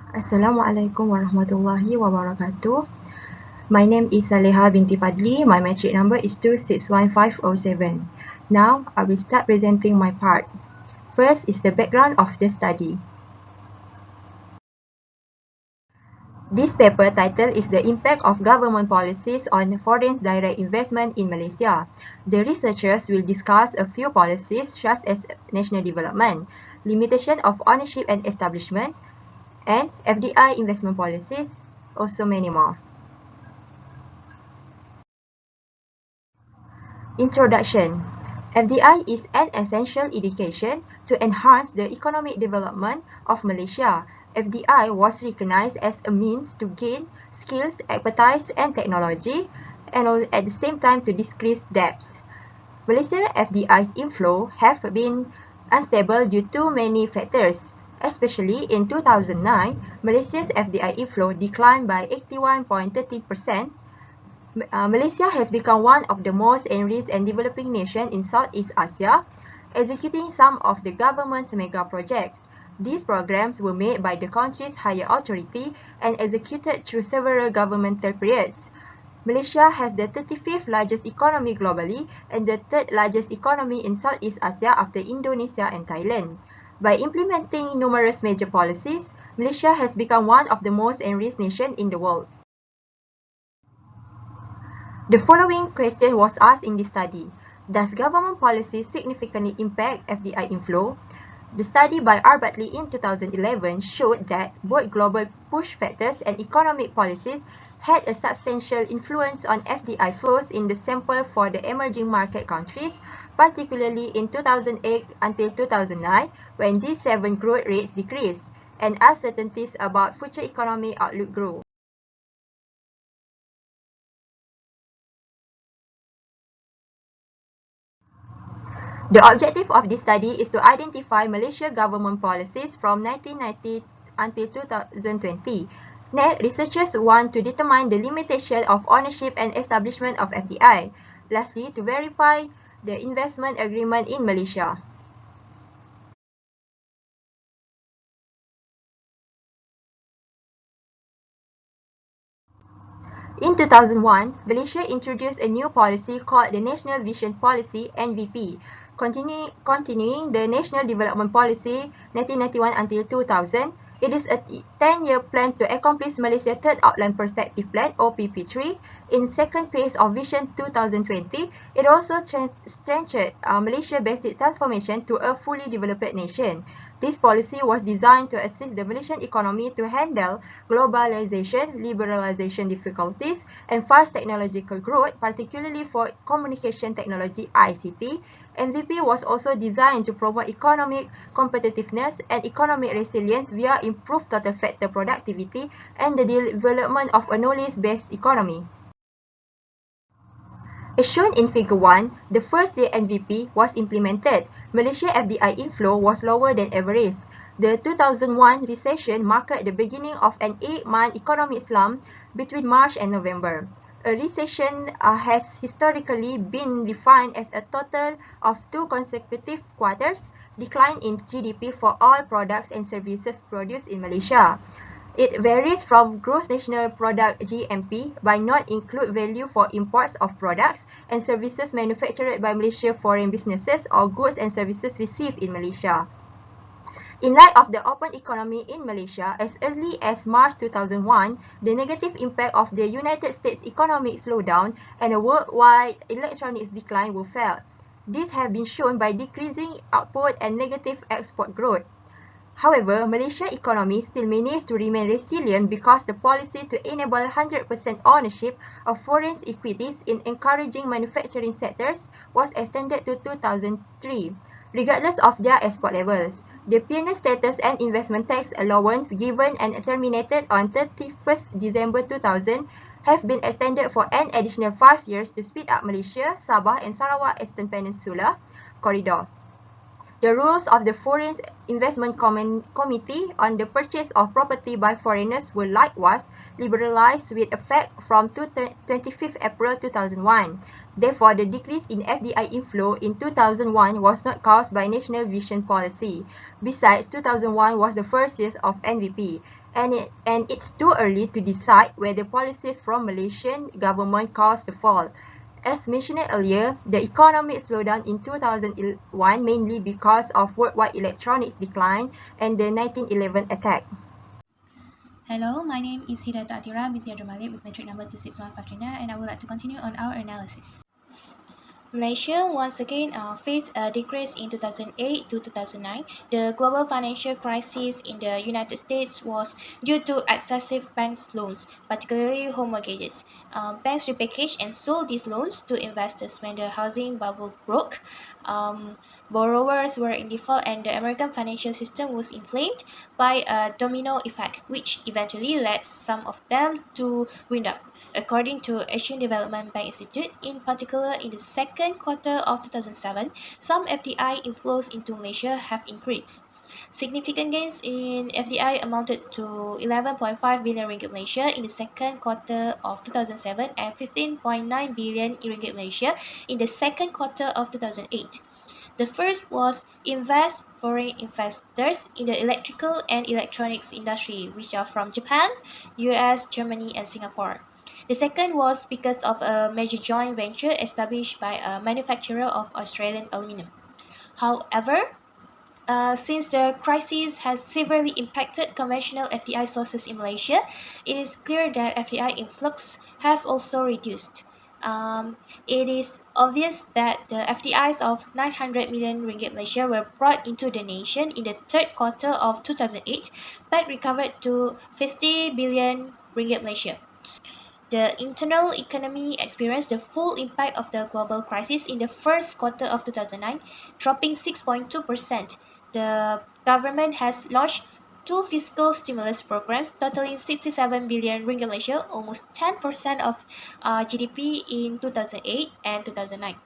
Assalamualaikum warahmatullahi wabarakatuh. My name is Saleha binti Fadli. My matric number is 261507. Now, I will start presenting my part. First is the background of the study. This paper title is The Impact of Government Policies on Foreign Direct Investment in Malaysia. The researchers will discuss a few policies such as national development, limitation of ownership and establishment, and FDI investment policies, also many more. Introduction. FDI is an essential education to enhance the economic development of Malaysia. FDI was recognized as a means to gain skills, expertise, and technology, and at the same time to decrease debts. Malaysia's FDI's inflow have been unstable due to many factors. Especially in 2009, Malaysia's FDI inflow declined by 81.30%. Malaysia has become one of the most enriched and developing nations in Southeast Asia, executing some of the government's mega projects. These programs were made by the country's higher authority and executed through several governmental periods. Malaysia has the 35th largest economy globally and the third largest economy in Southeast Asia after Indonesia and Thailand. By implementing numerous major policies, Malaysia has become one of the most enriched nations in the world. The following question was asked in this study. Does government policy significantly impact FDI inflow? The study by R. Bartley in 2011 showed that both global push factors and economic policies had a substantial influence on FDI flows in the sample for the emerging market countries, particularly in 2008 until 2009 when G7 growth rates decreased and uncertainties about future economic outlook grew. The objective of this study is to identify Malaysia government policies from 1990 until 2020. Next, researchers want to determine the limitation of ownership and establishment of FDI. Lastly, to verify the investment agreement in Malaysia. In 2001, Malaysia introduced a new policy called the National Vision Policy (NVP), continuing the National Development Policy 1991 until 2000. It is a 10-year plan to accomplish Malaysia's Third Outline Perspective Plan (OPP3). In second phase of Vision 2020, it also strengthened Malaysia's basic transformation to a fully developed nation. This policy was designed to assist the Malaysian economy to handle globalization, liberalization difficulties, and fast technological growth, particularly for communication technology (ICT). MVP was also designed to promote economic competitiveness and economic resilience via improved total factor productivity and the development of a knowledge-based economy. As shown in Figure 1, the first year MVP was implemented. Malaysia FDI inflow was lower than average. The 2001 recession marked the beginning of an 8-month economic slump between March and November. A recession has historically been defined as a total of 2 consecutive quarters decline in GDP for all products and services produced in Malaysia. It varies from gross national product (GNP) by not include value for imports of products and services manufactured by Malaysia foreign businesses or goods and services received in Malaysia. In light of the open economy in Malaysia, as early as March 2001, the negative impact of the United States economic slowdown and a worldwide electronics decline were felt. These have been shown by decreasing output and negative export growth. However, Malaysia's economy still managed to remain resilient because the policy to enable 100% ownership of foreign equities in encouraging manufacturing sectors was extended to 2003, regardless of their export levels. The pioneer status and investment tax allowance given and terminated on 31st December 2000 have been extended for an additional 5 years to speed up Malaysia, Sabah and Sarawak Eastern Peninsula corridor. The rules of the Foreign Investment Committee on the purchase of property by foreigners were likewise liberalized with effect from 25th April 2001. Therefore, the decrease in FDI inflow in 2001 was not caused by national vision policy. Besides, 2001 was the first year of NVP. and it's too early to decide whether policy from Malaysian government caused the fall. As mentioned earlier, the economic slowdown in 2001 mainly because of worldwide electronics decline and the 1911 attack. Hello, my name is Hidayat Atira binti Abdul Malik with metric number 261539, and I would like to continue on our analysis. Malaysia once again faced a decrease in 2008 to 2009. The global financial crisis in the United States was due to excessive bank loans, particularly home mortgages. Banks repackaged and sold these loans to investors when the housing bubble broke. Um, Borrowers were in default, and the American financial system was inflamed by a domino effect, which eventually led some of them to wind up. According to Asian Development Bank Institute, in particular in the second quarter of 2007, some FDI inflows into Malaysia have increased. Significant gains in FDI amounted to 11.5 billion ringgit Malaysia in the second quarter of 2007 and 15.9 billion ringgit Malaysia in the second quarter of 2008. The first was invest foreign investors in the electrical and electronics industry, which are from Japan, US, Germany, and Singapore. The second was because of a major joint venture established by a manufacturer of Australian aluminum. However, since the crisis has severely impacted conventional FDI sources in Malaysia, it is clear that FDI influx have also reduced. It is obvious that the FDIs of 900 million ringgit Malaysia were brought into the nation in the third quarter of 2008, but recovered to 50 billion ringgit Malaysia. The internal economy experienced the full impact of the global crisis in the first quarter of 2009, dropping 6.2%. The government has launched two fiscal stimulus programs totaling 67 billion ringgit Malaysia, almost 10% of GDP in 2008 and 2009.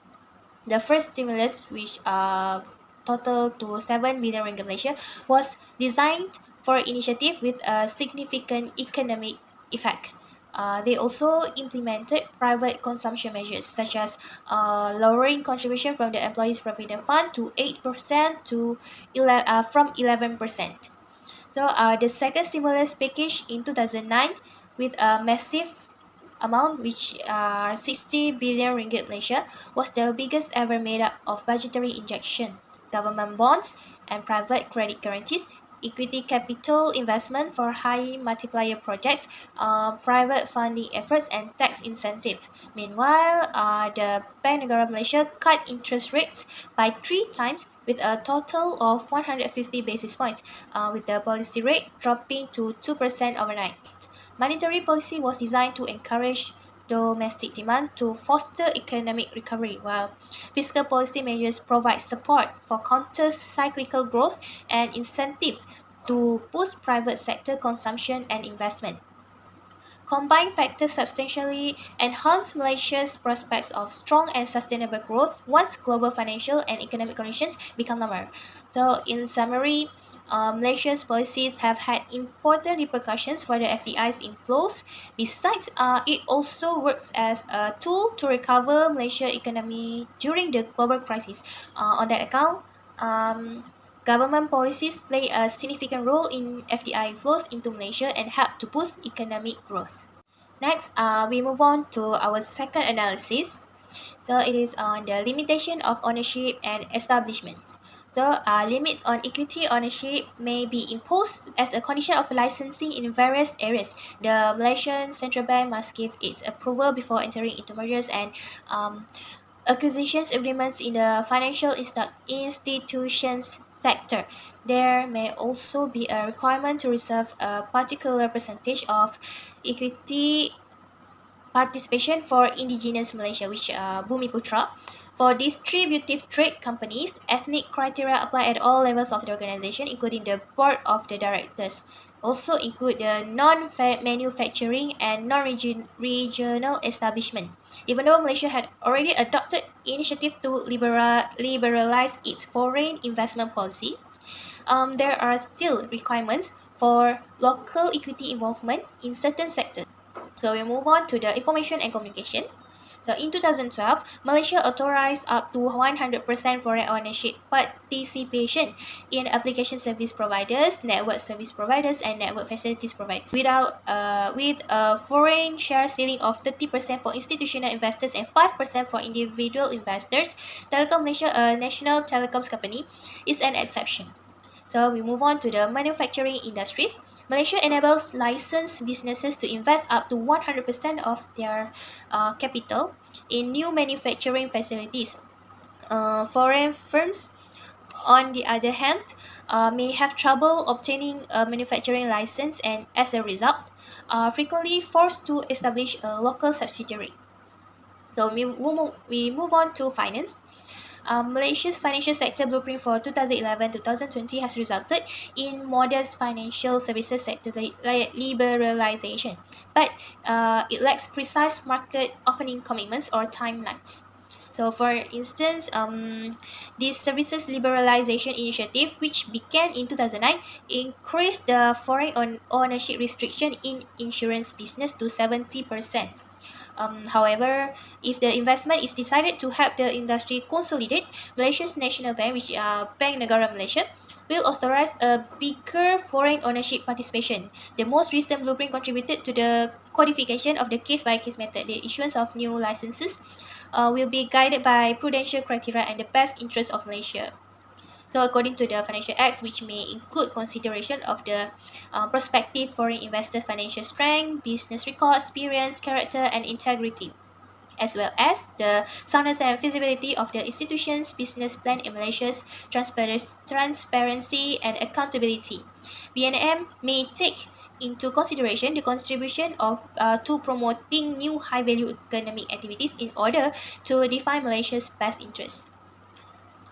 The first stimulus, which total to 7 billion ringgit Malaysia, was designed for initiative with a significant economic effect. They also implemented private consumption measures such as lowering contribution from the employees' provident fund to 8% to from 11%. So the second stimulus package in 2009 with a massive amount, which are 60 billion ringgit Malaysia, was the biggest ever made up of budgetary injection, government bonds, and private credit guarantees, equity capital investment for high multiplier projects, private funding efforts, and tax incentive. Meanwhile, the Bank Negara Malaysia cut interest rates by 3 times with a total of 150 basis points, with the policy rate dropping to 2% overnight. Monetary policy was designed to encourage domestic demand to foster economic recovery, while fiscal policy measures provide support for counter-cyclical growth and incentive to boost private sector consumption and investment. Combined factors substantially enhance Malaysia's prospects of strong and sustainable growth once global financial and economic conditions become normal. So, in summary, Malaysia's policies have had important repercussions for the FDI's inflows. Besides, it also works as a tool to recover Malaysia's economy during the global crisis. On that account, um, government policies play a significant role in FDI flows into Malaysia and help to boost economic growth. Next, we move on to our second analysis. So it is on the limitation of ownership and establishment. So limits on equity ownership may be imposed as a condition of licensing in various areas. The Malaysian Central Bank must give its approval before entering into mergers and um, acquisitions agreements in the financial institutions sector. There may also be a requirement to reserve a particular percentage of equity participation for indigenous Malaysia, which Bumi Putra. For distributive trade companies, ethnic criteria apply at all levels of the organization, including the board of the directors. Also include the non-manufacturing and non-regional establishment. Even though Malaysia had already adopted initiatives to liberalize its foreign investment policy, there are still requirements for local equity involvement in certain sectors. So we move on to the information and communication. So in 2012, Malaysia authorized up to 100% foreign ownership participation in application service providers, network service providers, and network facilities providers, with a foreign share ceiling of 30% for institutional investors and 5% for individual investors. Telekom Malaysia, a national telecoms company, is an exception. So we move on to the manufacturing industries. Malaysia enables licensed businesses to invest up to 100% of their capital in new manufacturing facilities. Foreign firms, on the other hand, may have trouble obtaining a manufacturing license and, as a result, are frequently forced to establish a local subsidiary. So we move on to finance. Malaysia's financial sector blueprint for 2011-2020 has resulted in modest financial services sector liberalization, but it lacks precise market opening commitments or timelines. So, for instance, this services liberalization initiative, which began in 2009, increased the foreign ownership restriction in insurance business to 70%. However, if the investment is decided to help the industry consolidate, Malaysia's National Bank, which Bank Negara Malaysia, will authorize a bigger foreign ownership participation. The most recent blueprint contributed to the codification of the case-by-case method. The issuance of new licenses will be guided by prudential criteria and the best interest of Malaysia. So, according to the Financial Acts, which may include consideration of the prospective foreign investor financial strength, business record, experience, character, and integrity, as well as the soundness and feasibility of the institution's business plan in Malaysia's transparency and accountability. BNM may take into consideration the contribution of to promoting new high-value economic activities in order to define Malaysia's best interests.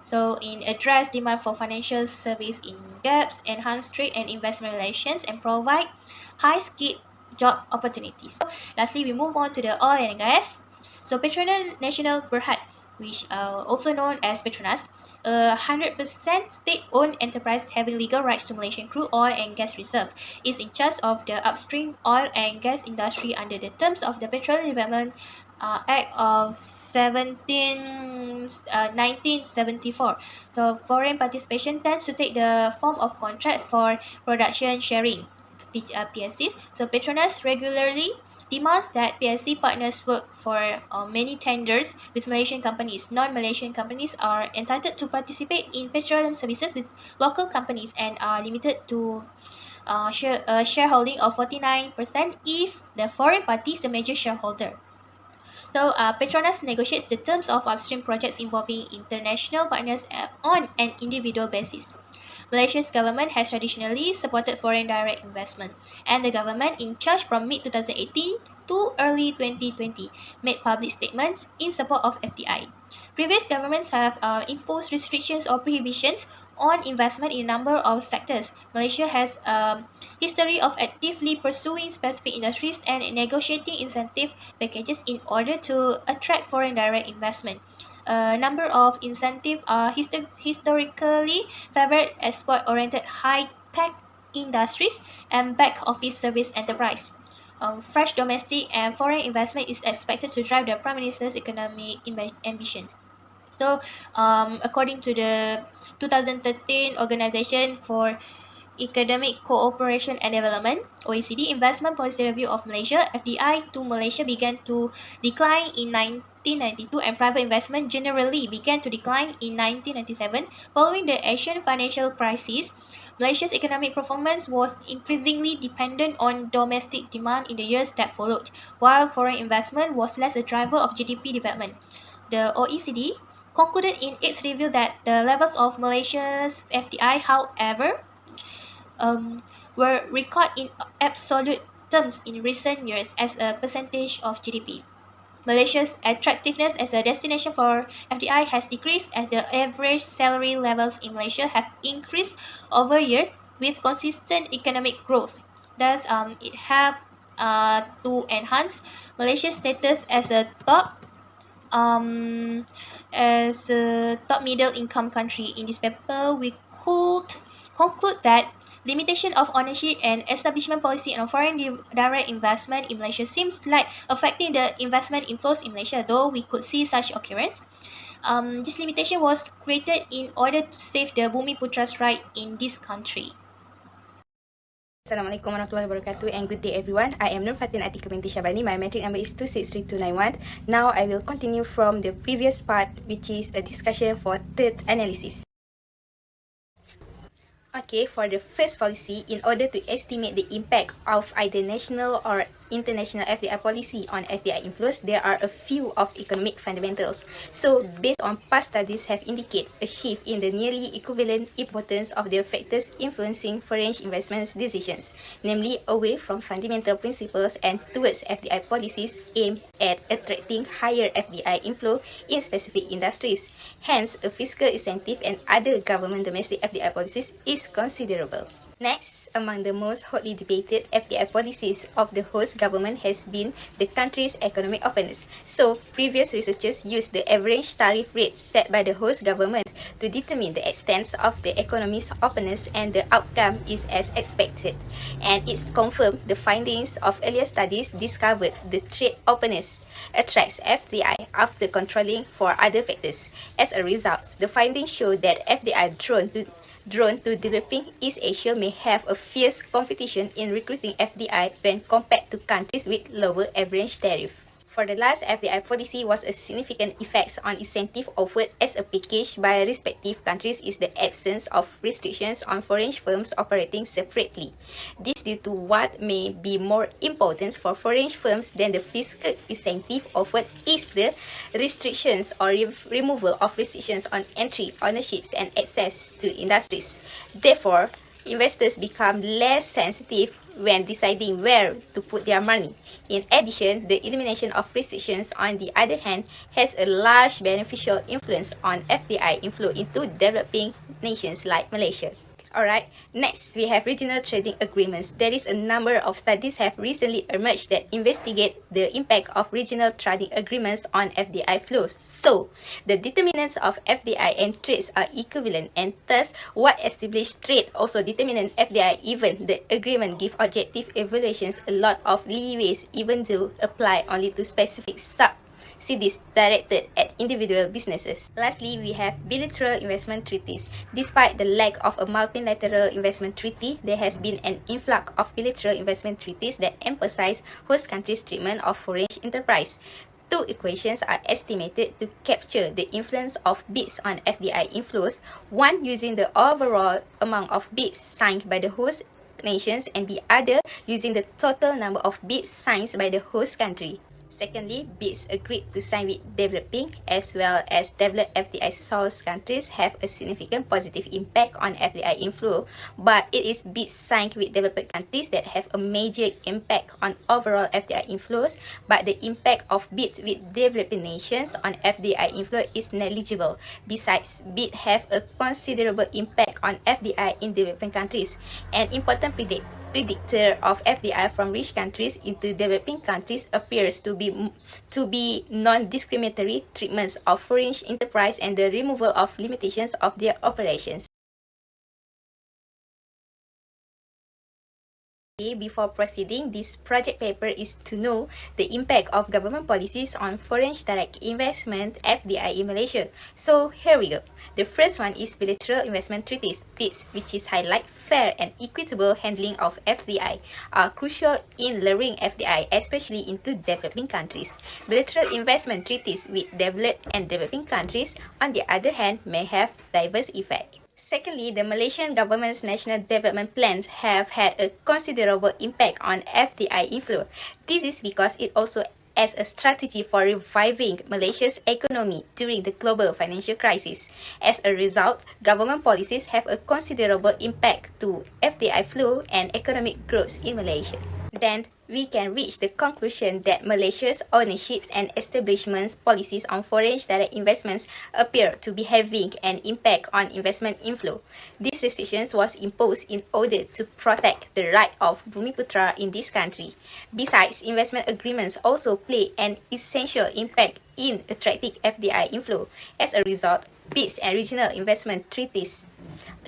So, in address demand for financial service in gaps, enhance trade and investment relations, and provide high-skilled job opportunities. Lastly, we move on to the oil and gas. So, Petronas Nasional Berhad, which also known as Petronas, a 100% state-owned enterprise having legal rights to Malaysian crude oil and gas reserve, is in charge of the upstream oil and gas industry under the terms of the Petroleum Development Act of 1974. So foreign participation tends to take the form of contract for production sharing, which are PSCs. So Petronas regularly demands that PSC partners work for many tenders with Malaysian companies. Non-Malaysian companies are entitled to participate in petroleum services with local companies and are limited to shareholding of 49% if the foreign party is the major shareholder. So, Petronas negotiates the terms of upstream projects involving international partners on an individual basis. Malaysia's government has traditionally supported foreign direct investment, and the government in charge from mid-2018 to early 2020 made public statements in support of FDI. Previous governments have imposed restrictions or prohibitions on investment in a number of sectors. Malaysia has a history of actively pursuing specific industries and negotiating incentive packages in order to attract foreign direct investment. A number of incentives are historically favored export-oriented high-tech industries and back-office service enterprise. Fresh domestic and foreign investment is expected to drive the Prime Minister's economic ambitions. So, according to the 2013 Organization for Economic Cooperation and Development, OECD Investment Policy Review of Malaysia, FDI to Malaysia began to decline in 1992 and private investment generally began to decline in 1997 following the Asian financial crisis. Malaysia's economic performance was increasingly dependent on domestic demand in the years that followed, while foreign investment was less a driver of GDP development. The OECD concluded in its review that the levels of Malaysia's FDI, however, were recorded in absolute terms in recent years as a percentage of GDP. Malaysia's attractiveness as a destination for FDI has decreased as the average salary levels in Malaysia have increased over years with consistent economic growth. Thus, it helped to enhance Malaysia's status um, as a top middle income country. In this paper, we could conclude that Limitation of ownership and establishment policy on foreign direct investment in Malaysia seems like affecting the investment inflows in Malaysia, though we could see such occurrence. This limitation was created in order to save the Bumiputra's right in this country. Assalamualaikum warahmatullahi wabarakatuh and good day everyone. I am Nur Fatin Atika binti Syabani. My metric number is 263291. Now I will continue from the previous part, which is a discussion for third analysis. Okay, for the first policy, in order to estimate the impact of either national or international FDI policy on FDI inflows, there are a few of economic fundamentals. So, based on past studies have indicated a shift in the nearly equivalent importance of the factors influencing foreign investment decisions, namely away from fundamental principles and towards FDI policies aimed at attracting higher FDI inflow in specific industries. Hence, a fiscal incentive and other government domestic FDI policies is considerable. Next, among the most hotly debated FDI policies of the host government has been the country's economic openness. So, previous researchers used the average tariff rate set by the host government to determine the extent of the economy's openness, and the outcome is as expected. And it's confirmed the findings of earlier studies discovered the trade openness attracts FDI after controlling for other factors. As a result, the findings show that FDI drawn to developing East Asia may have a fierce competition in recruiting FDI when compared to countries with lower average tariff. For the last FDI policy was a significant effect on incentive offered as a package by respective countries is the absence of restrictions on foreign firms operating separately. This due to what may be more important for foreign firms than the fiscal incentive offered is the restrictions or removal of restrictions on entry, ownerships and access to industries. Therefore, investors become less sensitive when deciding where to put their money. In addition, the elimination of restrictions, on the other hand, has a large beneficial influence on FDI inflow into developing nations like Malaysia. Alright, next we have regional trading agreements. There is a number of studies have recently emerged that investigate the impact of regional trading agreements on FDI flows. So, the determinants of FDI and trades are equivalent, and thus what established trade also determine FDI. Even the agreement give objective evaluations a lot of leeways even though apply only to specific subsidies directed at individual businesses. Lastly, we have bilateral investment treaties. Despite the lack of a multilateral investment treaty, there has been an influx of bilateral investment treaties that emphasize host countries' treatment of foreign enterprise. Two equations are estimated to capture the influence of bids on FDI inflows, one using the overall amount of bids signed by the host nations and the other using the total number of bids signed by the host country. Secondly, bids agreed to sign with developing as well as developed FDI source countries have a significant positive impact on FDI inflow, but it is bids signed with developed countries that have a major impact on overall FDI inflows, but the impact of bids with developing nations on FDI inflow is negligible. Besides, bids have a considerable impact on FDI in developing countries. An important predictor of FDI from rich countries into developing countries appears to be non-discriminatory treatments of foreign enterprise and the removal of limitations of their operations. Before proceeding, this project paper is to know the impact of government policies on foreign direct investment FDI in Malaysia. So here we go. The first one is bilateral investment treaties, BEETs, which is highlight fair and equitable handling of FDI, are crucial in luring FDI, especially into developing countries. Bilateral investment treaties with developed and developing countries, on the other hand, may have diverse effects. Secondly, the Malaysian government's national development plans have had a considerable impact on FDI inflow. This is because it also as a strategy for reviving Malaysia's economy during the global financial crisis. As a result, government policies have a considerable impact to FDI flow and economic growth in Malaysia. Then, we can reach the conclusion that Malaysia's ownerships and establishments policies on foreign direct investments appear to be having an impact on investment inflow. These restrictions was imposed in order to protect the right of Bumiputra in this country. Besides, investment agreements also play an essential impact in attracting FDI inflow. As a result, BEETs and regional investment treaties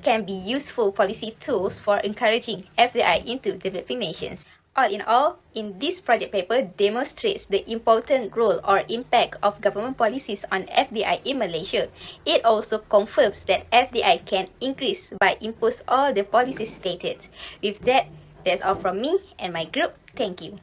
can be useful policy tools for encouraging FDI into developing nations. All in all, in this project paper demonstrates the important role or impact of government policies on FDI in Malaysia. It also confirms that FDI can increase by impose all the policies stated. With that, that's all from me and my group. Thank you.